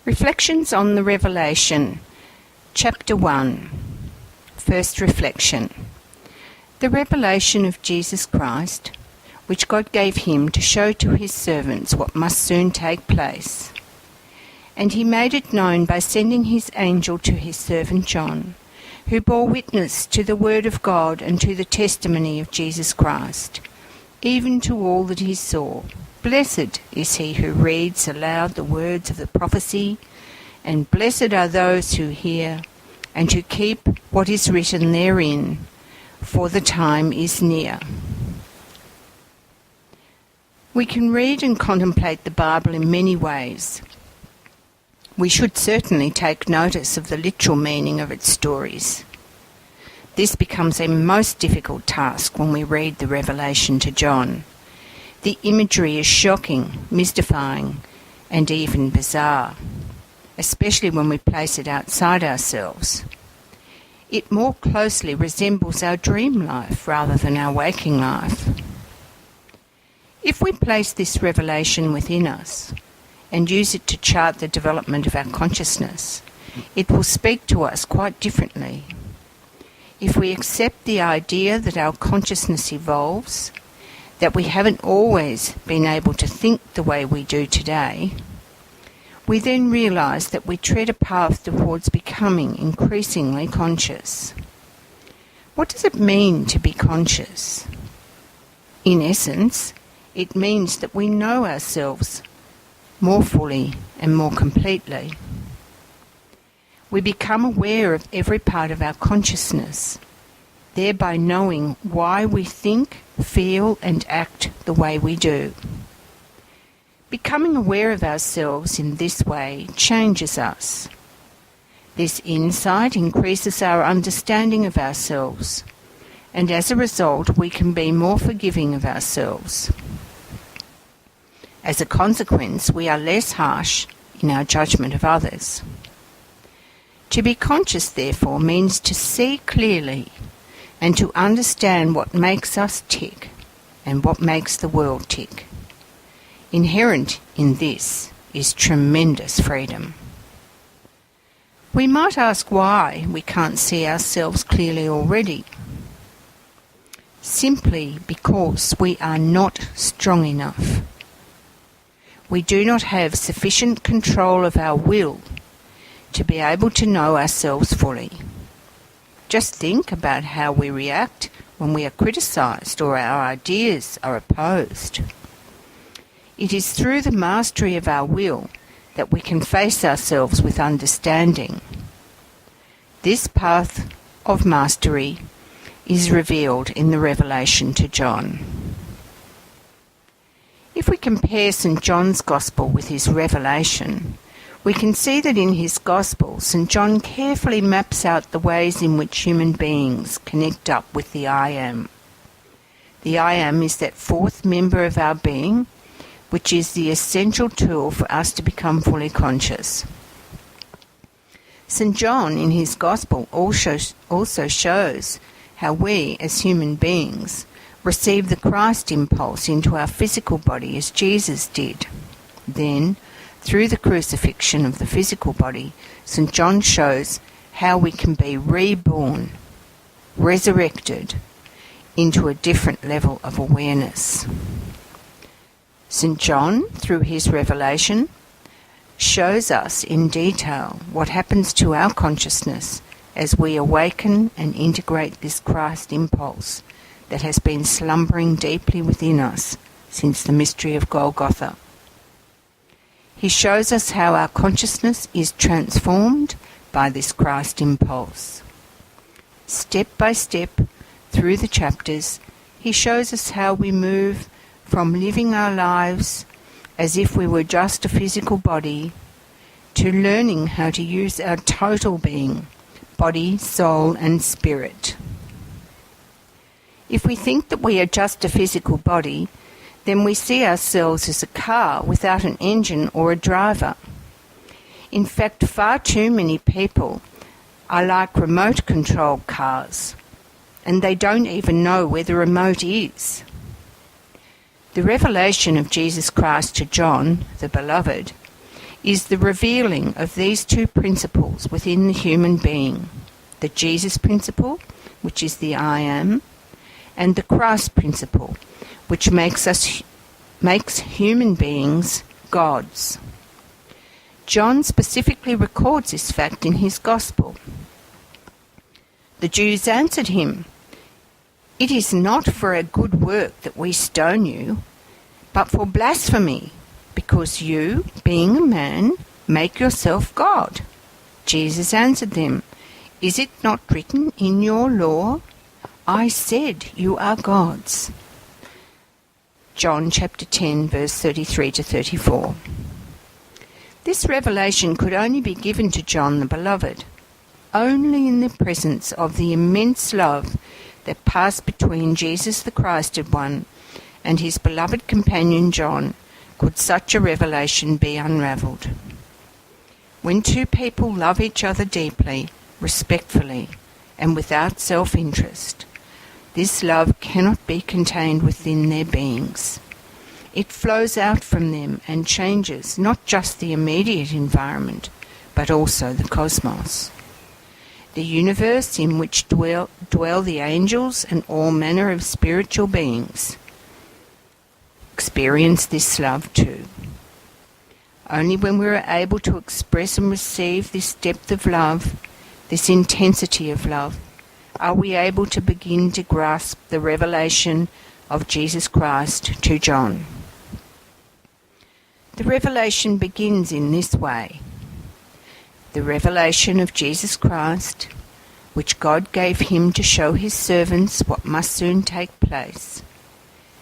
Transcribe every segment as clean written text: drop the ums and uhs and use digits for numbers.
Reflections on the Revelation, Chapter 1. First reflection. The revelation of Jesus Christ, which God gave him to show to his servants what must soon take place. And he made it known by sending his angel to his servant John, who bore witness to the word of God and to the testimony of Jesus Christ, even to all that he saw. Blessed is he who reads aloud the words of the prophecy, and blessed are those who hear, and who keep what is written therein, for the time is near. We can read and contemplate the Bible in many ways. We should certainly take notice of the literal meaning of its stories. This becomes a most difficult task when we read the Revelation to John. The imagery is shocking, mystifying, and even bizarre, especially when we place it outside ourselves. It more closely resembles our dream life rather than our waking life. If we place this revelation within us and use it to chart the development of our consciousness, it will speak to us quite differently. If we accept the idea that our consciousness evolves, that we haven't always been able to think the way we do today, we then realise that we tread a path towards becoming increasingly conscious. What does it mean to be conscious? In essence, it means that we know ourselves more fully and more completely. We become aware of every part of our consciousness, thereby knowing why we think, feel and act the way we do. Becoming aware of ourselves in this way changes us. This insight increases our understanding of ourselves, and as a result we can be more forgiving of ourselves. As a consequence, we are less harsh in our judgment of others. To be conscious, therefore, means to see clearly and to understand what makes us tick and what makes the world tick. Inherent in this is tremendous freedom. We might ask why we can't see ourselves clearly already. Simply because we are not strong enough. We do not have sufficient control of our will to be able to know ourselves fully. Just think about how we react when we are criticised or our ideas are opposed. It is through the mastery of our will that we can face ourselves with understanding. This path of mastery is revealed in the revelation to John. If we compare St. John's Gospel with his revelation, we can see that in his Gospel, St. John carefully maps out the ways in which human beings connect up with the I Am. The I Am is that fourth member of our being, which is the essential tool for us to become fully conscious. St. John, in his Gospel, also shows how we, as human beings, receive the Christ impulse into our physical body as Jesus did. Then, through the crucifixion of the physical body, St. John shows how we can be reborn, resurrected, into a different level of awareness. St. John, through his revelation, shows us in detail what happens to our consciousness as we awaken and integrate this Christ impulse that has been slumbering deeply within us since the mystery of Golgotha. He shows us how our consciousness is transformed by this Christ impulse. Step by step, through the chapters, he shows us how we move from living our lives as if we were just a physical body to learning how to use our total being, body, soul and spirit. If we think that we are just a physical body, then we see ourselves as a car without an engine or a driver. In fact, far too many people are like remote-controlled cars, and they don't even know where the remote is. The revelation of Jesus Christ to John, the Beloved, is the revealing of these two principles within the human being, the Jesus principle, which is the I am, and the Christ principle, which makes human beings gods. John specifically records this fact in his Gospel. The Jews answered him, "It is not for a good work that we stone you, but for blasphemy, because you, being a man, make yourself God." Jesus answered them, "Is it not written in your law, I said you are gods?" John chapter 10, verse 33 to 34. This revelation could only be given to John the Beloved, only in the presence of the immense love that passed between Jesus the Christed One and his beloved companion John could such a revelation be unravelled. When two people love each other deeply, respectfully, and without self-interest, this love cannot be contained within their beings. It flows out from them and changes not just the immediate environment, but also the cosmos. The universe in which dwell the angels and all manner of spiritual beings experience this love too. Only when we are able to express and receive this depth of love, this intensity of love, are we able to begin to grasp the revelation of Jesus Christ to John. The revelation begins in this way. The revelation of Jesus Christ, which God gave him to show his servants what must soon take place.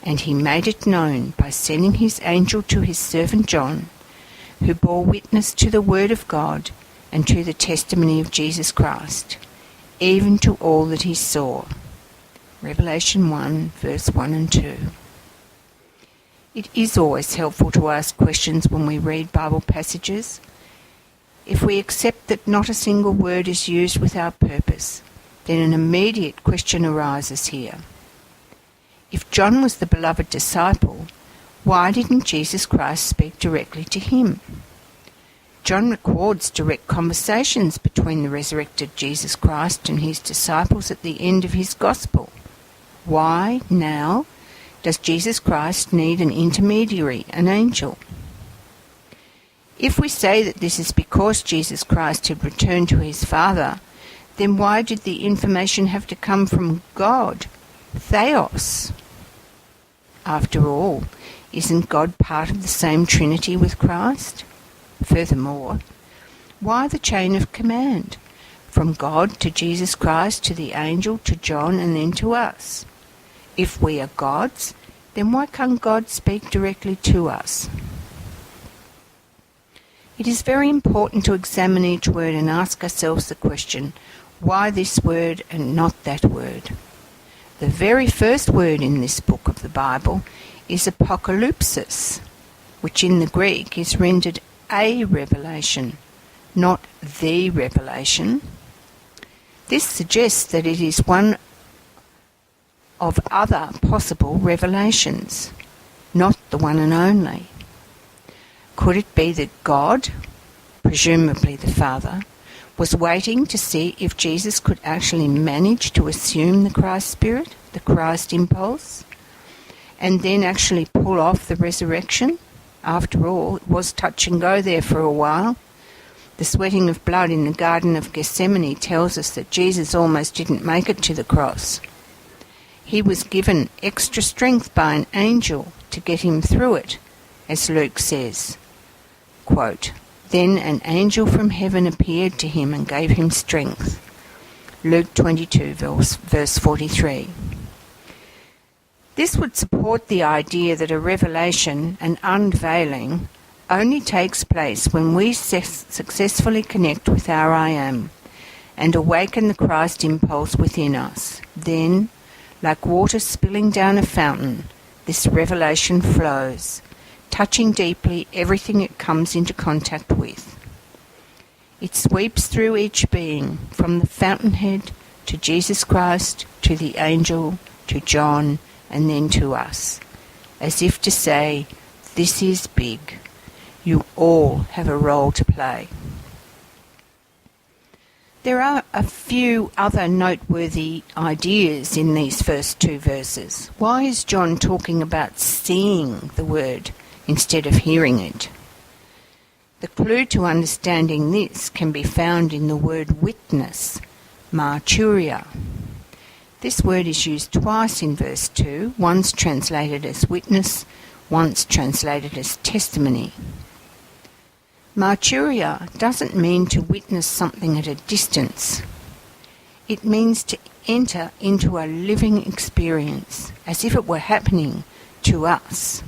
And he made it known by sending his angel to his servant John, who bore witness to the word of God and to the testimony of Jesus Christ, even to all that he saw. Revelation 1, verse 1 and 2. It is always helpful to ask questions when we read Bible passages. If we accept that not a single word is used without purpose, then an immediate question arises here. If John was the beloved disciple, why didn't Jesus Christ speak directly to him? John records direct conversations between the resurrected Jesus Christ and his disciples at the end of his Gospel. Why, now, does Jesus Christ need an intermediary, an angel? If we say that this is because Jesus Christ had returned to his Father, then why did the information have to come from God, Theos? After all, isn't God part of the same Trinity with Christ? Furthermore, why the chain of command? From God to Jesus Christ to the angel to John and then to us. If we are gods, then why can't God speak directly to us? It is very important to examine each word and ask ourselves the question, why this word and not that word? The very first word in this book of the Bible is apocalypsis, which in the Greek is rendered a revelation, not the revelation. This suggests that it is one of other possible revelations, not the one and only. Could it be that God, presumably the Father, was waiting to see if Jesus could actually manage to assume the Christ spirit, the Christ impulse, and then actually pull off the resurrection? After all, it was touch and go there for a while. The sweating of blood in the Garden of Gethsemane tells us that Jesus almost didn't make it to the cross. He was given extra strength by an angel to get him through it, as Luke says. Quote, "Then an angel from heaven appeared to him and gave him strength." Luke 22, verse 43. This would support the idea that a revelation, an unveiling, only takes place when we successfully connect with our I am and awaken the Christ impulse within us. Then, like water spilling down a fountain, this revelation flows, touching deeply everything it comes into contact with. It sweeps through each being, from the fountainhead to Jesus Christ, to the angel, to John, and then to us, as if to say, "This is big. You all have a role to play. There are a few other noteworthy ideas in these first two verses. Why is John talking about seeing the word instead of hearing it? The clue to understanding this can be found in the word witness, marturia. This word is used twice in verse 2, once translated as witness, once translated as testimony. Marturia doesn't mean to witness something at a distance. It means to enter into a living experience, as if it were happening to us.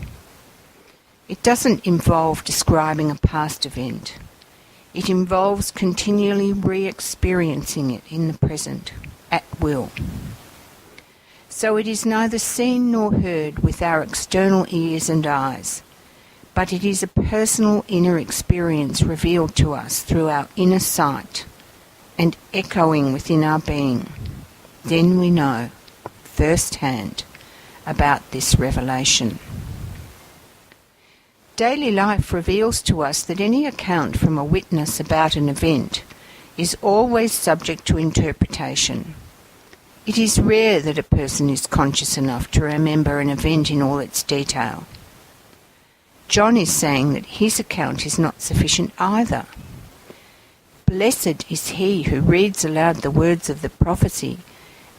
It doesn't involve describing a past event. It involves continually re-experiencing it in the present, at will. So it is neither seen nor heard with our external ears and eyes, but it is a personal inner experience revealed to us through our inner sight and echoing within our being. Then we know, firsthand, about this revelation. Daily life reveals to us that any account from a witness about an event is always subject to interpretation. It is rare that a person is conscious enough to remember an event in all its detail. John is saying that his account is not sufficient either. Blessed is he who reads aloud the words of the prophecy,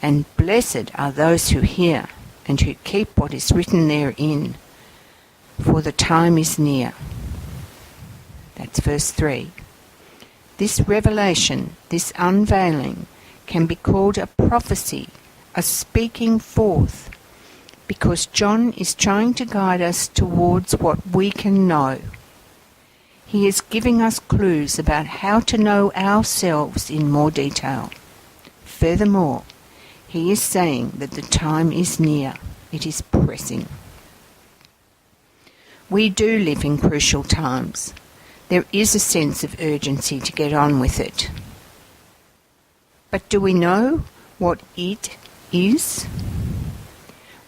and blessed are those who hear and who keep what is written therein, for the time is near. That's verse 3. This revelation, this unveiling, can be called a prophecy, a speaking forth, because John is trying to guide us towards what we can know. He is giving us clues about how to know ourselves in more detail. Furthermore, he is saying that the time is near. It is pressing. We do live in crucial times. There is a sense of urgency to get on with it. But do we know what it is?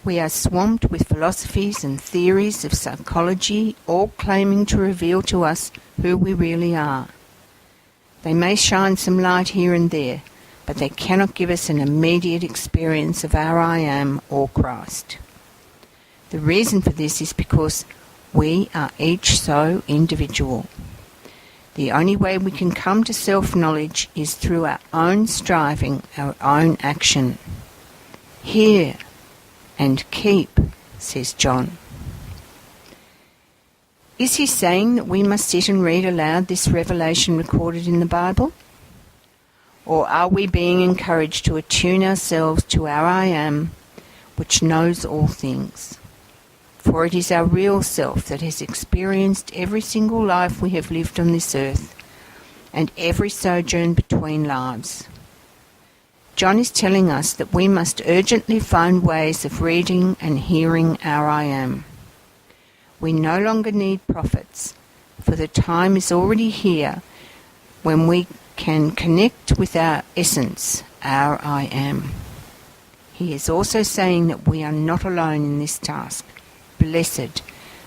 We are swamped with philosophies and theories of psychology, all claiming to reveal to us who we really are. They may shine some light here and there, but they cannot give us an immediate experience of our I am or Christ. The reason for this is because we are each so individual. The only way we can come to self-knowledge is through our own striving, our own action. Hear and keep, says John. Is he saying that we must sit and read aloud this revelation recorded in the Bible? Or are we being encouraged to attune ourselves to our I am, which knows all things? For it is our real self that has experienced every single life we have lived on this earth, and every sojourn between lives. John is telling us that we must urgently find ways of reading and hearing our I am. We no longer need prophets, for the time is already here when we can connect with our essence, our I am. He is also saying that we are not alone in this task. Blessed,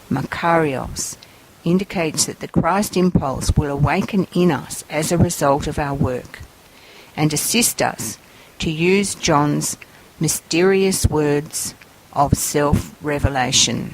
Makarios, indicates that the Christ impulse will awaken in us as a result of our work and assist us to use John's mysterious words of self-revelation.